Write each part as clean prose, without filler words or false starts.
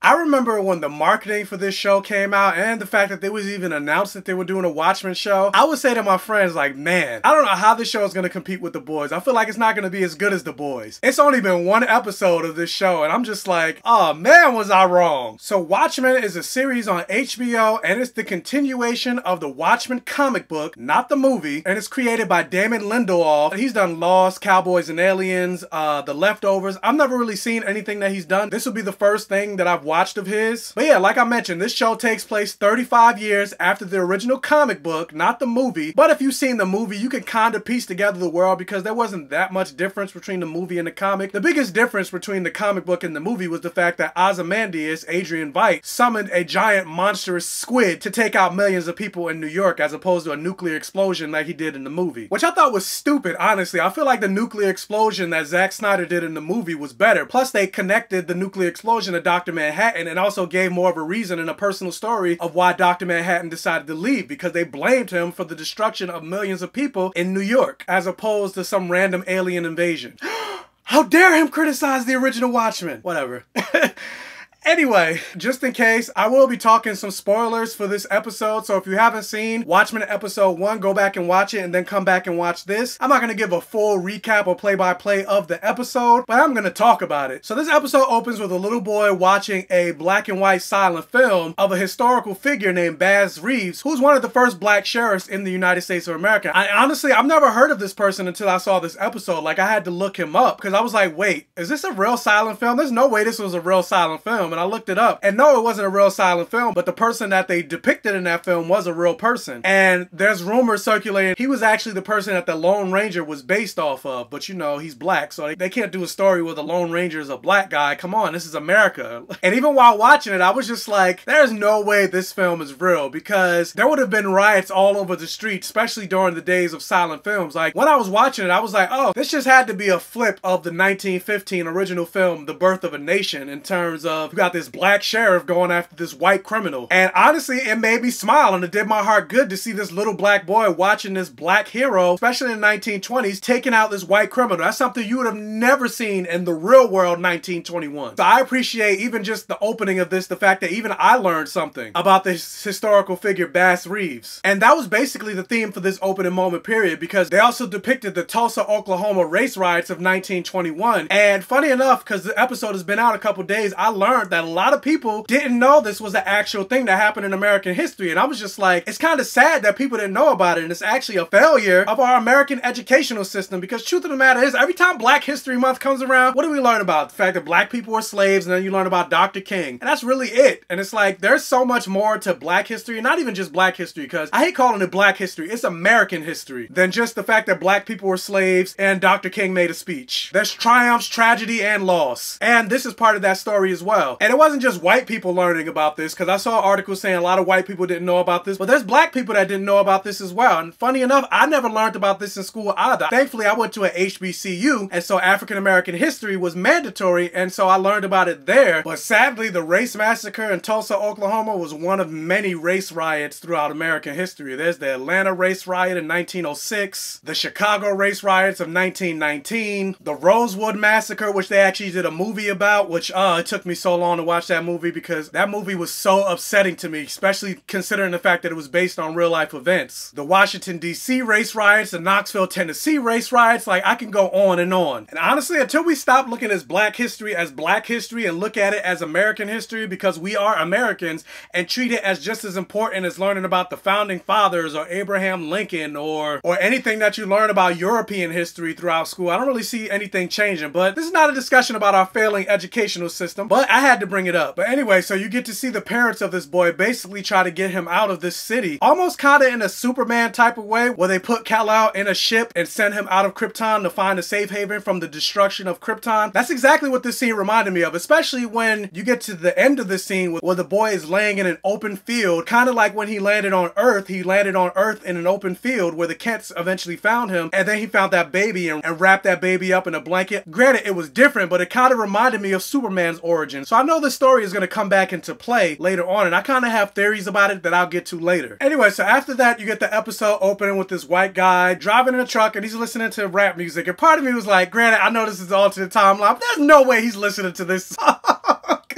I remember when the marketing for this show came out and the fact that they was even announced that they were doing a Watchmen show, I would say to my friends like, man, I don't know how this show is going to compete with The Boys. I feel like it's not going to be as good as The Boys. It's only been one episode of this show and I'm just like, oh man, was I wrong. So Watchmen is a series on HBO and it's the continuation of the Watchmen comic book, not the movie, and it's created by Damon Lindelof. He's done Lost, Cowboys and Aliens, The Leftovers. I've never really seen anything that he's done. This will be the first thing that I've watched of his. But yeah, like I mentioned, this show takes place 35 years after the original comic book, not the movie. But if you've seen the movie, you can kind of piece together the world because there wasn't that much difference between the movie and the comic. The biggest difference between the comic book and the movie was the fact that Ozymandias, Adrian Veidt, summoned a giant monstrous squid to take out millions of people in New York as opposed to a nuclear explosion like he did in the movie. Which I thought was stupid, honestly. I feel like the nuclear explosion that Zack Snyder did in the movie was better. Plus they connected the nuclear explosion to Dr. Manhattan and also gave more of a reason and a personal story of why Dr. Manhattan decided to leave, because they blamed him for the destruction of millions of people in New York as opposed to some random alien invasion. How dare him criticize the original Watchmen? Whatever. Anyway, just in case, I will be talking some spoilers for this episode, so if you haven't seen Watchmen episode 1, go back and watch it and then come back and watch this. I'm not going to give a full recap or play-by-play of the episode, but I'm going to talk about it. So this episode opens with a little boy watching a black and white silent film of a historical figure named Baz Reeves, who's one of the first black sheriffs in the United States of America. Honestly, I've never heard of this person until I saw this episode. Like, I had to look him up because I was like, wait, is this a real silent film? There's no way this was a real silent film. And I looked it up, and no, it wasn't a real silent film, but the person that they depicted in that film was a real person. And there's rumors circulating he was actually the person that the Lone Ranger was based off of, but you know, he's black, so they can't do a story where the Lone Ranger is a black guy. Come on, this is America. And even while watching it, I was just like, there's no way this film is real, because there would have been riots all over the street, especially during the days of silent films. Like, when I was watching it, I was like, oh, this just had to be a flip of the 1915 original film, The Birth of a Nation, in terms of, you got this black sheriff going after this white criminal. And honestly, it made me smile and it did my heart good to see this little black boy watching this black hero, especially in the 1920s, taking out this white criminal. That's something you would have never seen in the real world 1921. So I appreciate even just the opening of this, the fact that even I learned something about this historical figure, Baz Reeves. And that was basically the theme for this opening moment period, because they also depicted the Tulsa, Oklahoma race riots of 1921. And funny enough, because the episode has been out a couple days, I learned that a lot of people didn't know this was an actual thing that happened in American history. And I was just like, it's kind of sad that people didn't know about it. And it's actually a failure of our American educational system, because truth of the matter is, every time Black History Month comes around, what do we learn about? The fact that black people were slaves, and then you learn about Dr. King. And that's really it. And it's like, there's so much more to black history, not even just black history, because I hate calling it black history. It's American history, than just the fact that black people were slaves and Dr. King made a speech. There's triumphs, tragedy, and loss. And this is part of that story as well. And it wasn't just white people learning about this, because I saw articles saying a lot of white people didn't know about this, but there's black people that didn't know about this as well. And funny enough, I never learned about this in school either. Thankfully, I went to a HBCU, and so African American history was mandatory, and so I learned about it there. But sadly, the race massacre in Tulsa, Oklahoma was one of many race riots throughout American history. There's the Atlanta race riot in 1906, the Chicago race riots of 1919, the Rosewood massacre, which they actually did a movie about, which it took me so long to watch that movie, because that movie was so upsetting to me, especially considering the fact that it was based on real life events. The Washington DC race riots, the Knoxville, Tennessee race riots, like I can go on and on. And honestly, until we stop looking at black history and look at it as American history, because we are Americans, and treat it as just as important as learning about the founding fathers or Abraham Lincoln or anything that you learn about European history throughout school, I don't really see anything changing. But this is not a discussion about our failing educational system, but I had to bring it up. But anyway, so you get to see the parents of this boy basically try to get him out of this city, almost kind of in a Superman type of way, where they put Kal-El in a ship and send him out of Krypton to find a safe haven from the destruction of Krypton. That's exactly what this scene reminded me of, especially when you get to the end of the scene where the boy is laying in an open field, kind of like when he landed on Earth. He landed on Earth in an open field where the Kents eventually found him, and then he found that baby and wrapped that baby up in a blanket. Granted, it was different, but it kind of reminded me of Superman's origin. So I know this story is going to come back into play later on, and I kind of have theories about it that I'll get to later. Anyway, so after that, you get the episode opening with this white guy driving in a truck, and he's listening to rap music. And part of me was like, granted, I know this is alternate timeline, but there's no way he's listening to this song.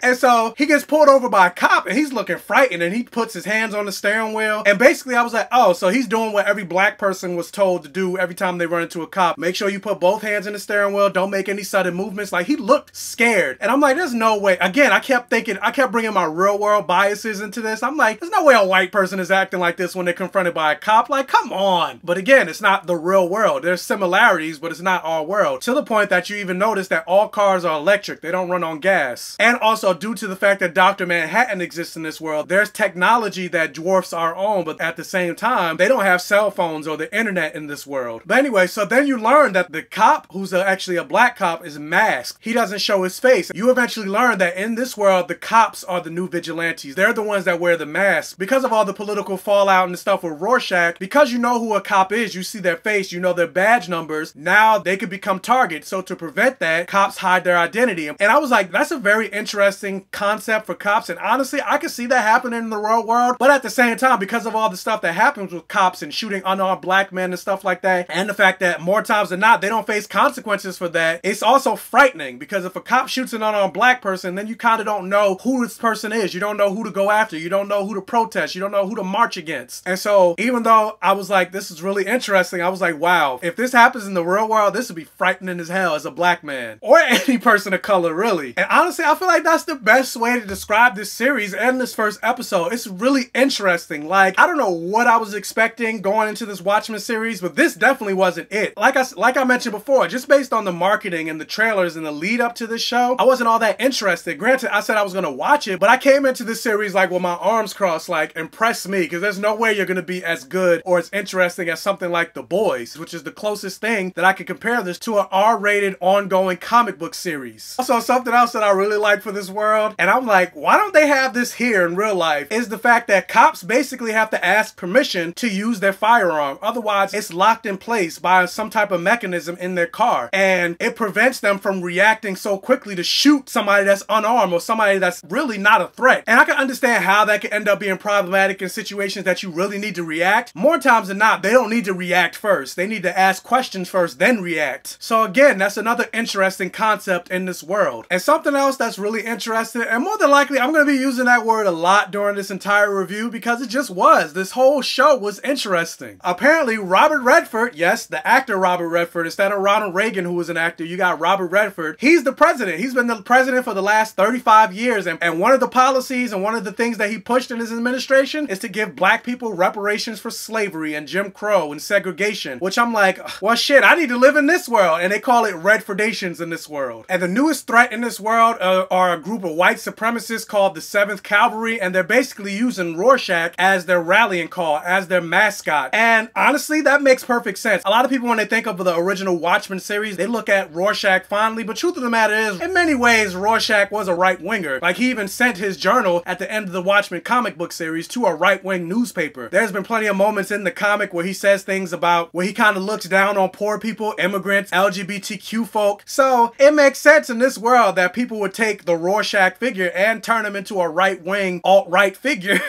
And so he gets pulled over by a cop and he's looking frightened and he puts his hands on the steering wheel. And basically I was like, oh, so he's doing what every black person was told to do every time they run into a cop. Make sure you put both hands in the steering wheel. Don't make any sudden movements. Like, he looked scared. And I'm like, there's no way. Again, I kept bringing my real world biases into this. I'm like, there's no way a white person is acting like this when they're confronted by a cop. Like, come on. But again, it's not the real world. There's similarities, but it's not our world. To the point that you even notice that all cars are electric. They don't run on gas. And also, due to the fact that Dr. Manhattan exists in this world, there's technology that dwarfs our own, but at the same time, they don't have cell phones or the internet in this world. But anyway, so then you learn that the cop, who's actually a black cop, is masked. He doesn't show his face. You eventually learn that in this world, the cops are the new vigilantes. They're the ones that wear the mask. Because of all the political fallout and stuff with Rorschach, because you know who a cop is, you see their face, you know their badge numbers, now they could become targets. So to prevent that, cops hide their identity. And I was like, that's a very interesting concept for cops. And honestly, I could see that happening in the real world. But at the same time, because of all the stuff that happens with cops and shooting unarmed black men and stuff like that, and the fact that more times than not, they don't face consequences for that, it's also frightening. Because if a cop shoots an unarmed black person, then you kind of don't know who this person is. You don't know who to go after. You don't know who to protest. You don't know who to march against. And so even though I was like, this is really interesting, I was like, wow, if this happens in the real world, this would be frightening as hell as a black man. Or any person of color, really. And honestly, I feel like that's the best way to describe this series and this first episode. It's really interesting. Like, I don't know what I was expecting going into this Watchmen series, but this definitely wasn't it. Like I mentioned before, just based on the marketing and the trailers and the lead up to this show, I wasn't all that interested. Granted, I said I was going to watch it, but I came into this series like with my arms crossed, like, impress me, because there's no way you're going to be as good or as interesting as something like The Boys, which is the closest thing that I could compare this to an R-rated ongoing comic book series. Also, something else that I really like for this world, and I'm like, why don't they have this here in real life, is the fact that cops basically have to ask permission to use their firearm. Otherwise, it's locked in place by some type of mechanism in their car, and it prevents them from reacting so quickly to shoot somebody that's unarmed or somebody that's really not a threat. And I can understand how that could end up being problematic in situations that you really need to react. More times than not, they don't need to react first. They need to ask questions first, then react. So again, that's another interesting concept in this world. And something else that's really interesting, and more than likely, I'm going to be using that word a lot during this entire review because it just was. This whole show was interesting. Apparently, Robert Redford, yes, the actor Robert Redford, instead of Ronald Reagan, who was an actor, you got Robert Redford. He's the president. He's been the president for the last 35 years. And one of the policies and one of the things that he pushed in his administration is to give black people reparations for slavery and Jim Crow and segregation, which I'm like, well, shit, I need to live in this world. And they call it Redfordations in this world. And the newest threat in this world are a group of white supremacists called the 7th Cavalry, and they're basically using Rorschach as their rallying call, as their mascot. And honestly, that makes perfect sense. A lot of people, when they think of the original Watchmen series, they look at Rorschach fondly, but truth of the matter is, in many ways, Rorschach was a right-winger. Like, he even sent his journal at the end of the Watchmen comic book series to a right-wing newspaper. There's been plenty of moments in the comic where he says things about where he kind of looks down on poor people, immigrants, LGBTQ folk. So it makes sense in this world that people would take the Rorschach figure and turn him into a right-wing alt-right figure.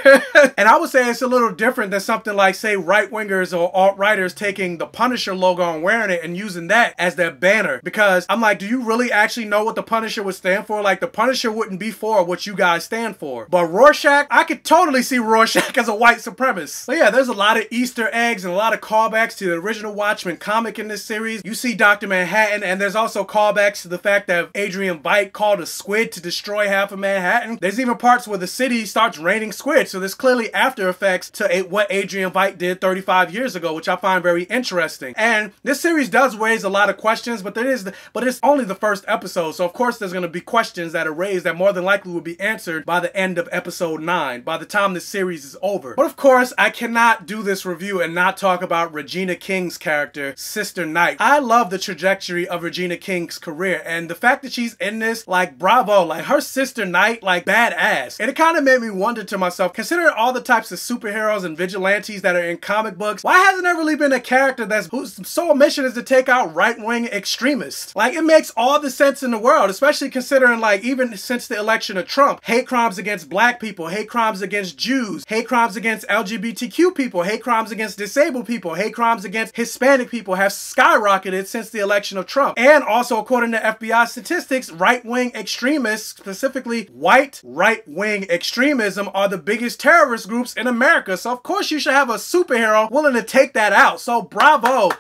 And I would say it's a little different than something like, say, right-wingers or alt-righters taking the Punisher logo and wearing it and using that as their banner. Because I'm like, do you really actually know what the Punisher would stand for? Like, the Punisher wouldn't be for what you guys stand for. But Rorschach, I could totally see Rorschach as a white supremacist. But yeah, there's a lot of Easter eggs and a lot of callbacks to the original Watchmen comic in this series. You see Dr. Manhattan, and there's also callbacks to the fact that Adrian Veidt called a squid to destroy half of Manhattan. There's even parts where the city starts raining squid, so there's clearly after effects to what Adrian Veidt did 35 years ago, which I find very interesting. And this series does raise a lot of questions, but it's only the first episode, so of course there's going to be questions that are raised that more than likely will be answered by the end of episode 9, by the time this series is over. But of course, I cannot do this review and not talk about Regina King's character, Sister Night. I love the trajectory of Regina King's career, and the fact that she's in this, like, bravo, like, her Sister Night, like, badass. And it kind of made me wonder to myself, considering all the types of superheroes and vigilantes that are in comic books, why hasn't there really been a character whose sole mission is to take out right-wing extremists? Like, it makes all the sense in the world, especially considering, like, even since the election of Trump, hate crimes against black people, hate crimes against Jews, hate crimes against LGBTQ people, hate crimes against disabled people, hate crimes against Hispanic people have skyrocketed since the election of Trump. And also, according to FBI statistics, right-wing extremists specifically white right-wing extremism, are the biggest terrorist groups in America. So of course you should have a superhero willing to take that out. So bravo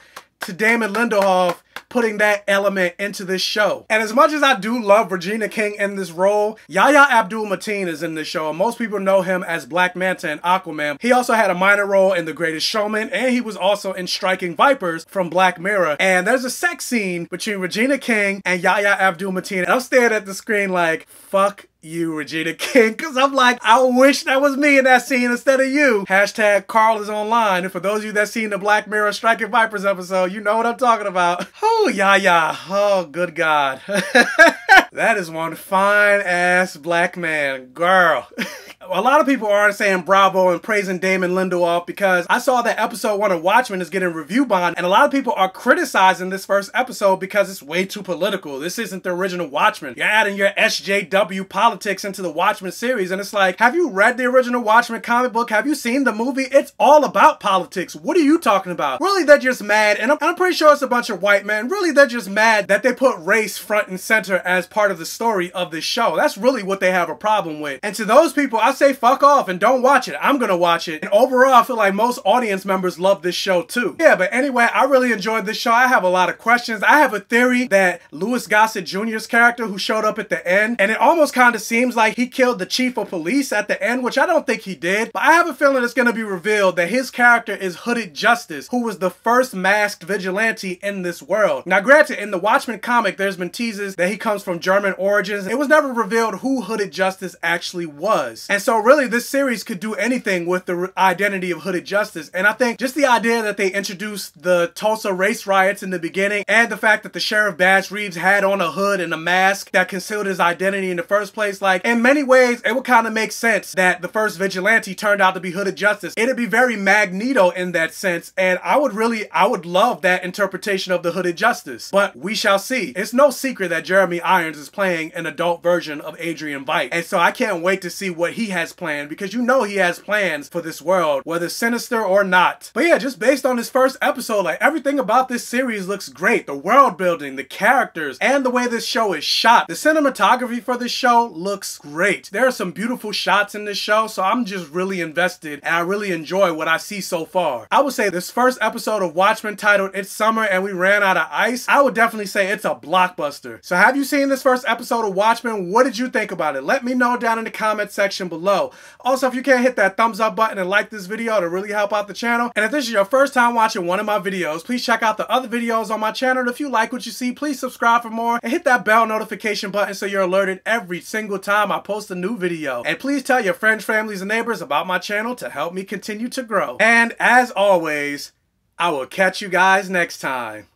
to Damon Lindelof putting that element into this show. And as much as I do love Regina King in this role, Yahya Abdul-Mateen is in this show, and most people know him as Black Manta in Aquaman. He also had a minor role in The Greatest Showman, and he was also in Striking Vipers from Black Mirror. And there's a sex scene between Regina King and Yahya Abdul-Mateen, and I'm staring at the screen like, fuck you, Regina King, because I'm like, I wish that was me in that scene instead of you. Hashtag Carl is online. And for those of you that seen the Black Mirror Striking Vipers episode, you know what I'm talking about. Oh, yeah. Oh, good God. That is one fine ass black man, girl. A lot of people aren't saying bravo and praising Damon Lindelof because I saw that episode 1 of Watchmen is getting review bond, and a lot of people are criticizing this first episode because it's way too political. This isn't the original Watchmen. You're adding your SJW politics into the Watchmen series, and it's like, have you read the original Watchmen comic book? Have you seen the movie? It's all about politics. What are you talking about? Really, they're just mad, and I'm pretty sure it's a bunch of white men. Really, they're just mad that they put race front and center as part of the story of this show. That's really what they have a problem with. And to those people, I say fuck off and don't watch it. I'm gonna watch it. And overall, I feel like most audience members love this show too. Yeah, but anyway, I really enjoyed this show. I have a lot of questions. I have a theory that Louis Gossett Jr.'s character who showed up at the end, and it almost kind of seems like he killed the chief of police at the end, which I don't think he did, but I have a feeling it's gonna be revealed that his character is Hooded Justice, who was the first masked vigilante in this world. Now granted, in the Watchmen comic, there's been teases that he comes from German origins. It was never revealed who Hooded Justice actually was. And so really, this series could do anything with the identity of Hooded Justice. And I think just the idea that they introduced the Tulsa race riots in the beginning, and the fact that the Sheriff Bass Reeves had on a hood and a mask that concealed his identity in the first place, like, in many ways, it would kind of make sense that the first vigilante turned out to be Hooded Justice. It'd be very Magneto in that sense, and I would love that interpretation of the Hooded Justice. But we shall see. It's no secret that Jeremy Irons is playing an adult version of Adrian Veidt, and so I can't wait to see what he has planned, because you know he has plans for this world, whether sinister or not. But yeah, just based on this first episode, like, everything about this series looks great. The world building, the characters, and the way this show is shot. The cinematography for this show looks great. There are some beautiful shots in this show, so I'm just really invested, and I really enjoy what I see so far. I would say this first episode of Watchmen, titled It's Summer and We Ran Out of Ice, I would definitely say it's a blockbuster. So have you seen this first episode of Watchmen? What did you think about it? Let me know down in the comment section below. Also, if you can't hit that thumbs up button and like this video to really help out the channel. And if this is your first time watching one of my videos, please check out the other videos on my channel. And if you like what you see, please subscribe for more and hit that bell notification button so you're alerted every single time I post a new video. And please tell your friends, families, and neighbors about my channel to help me continue to grow. And as always, I will catch you guys next time.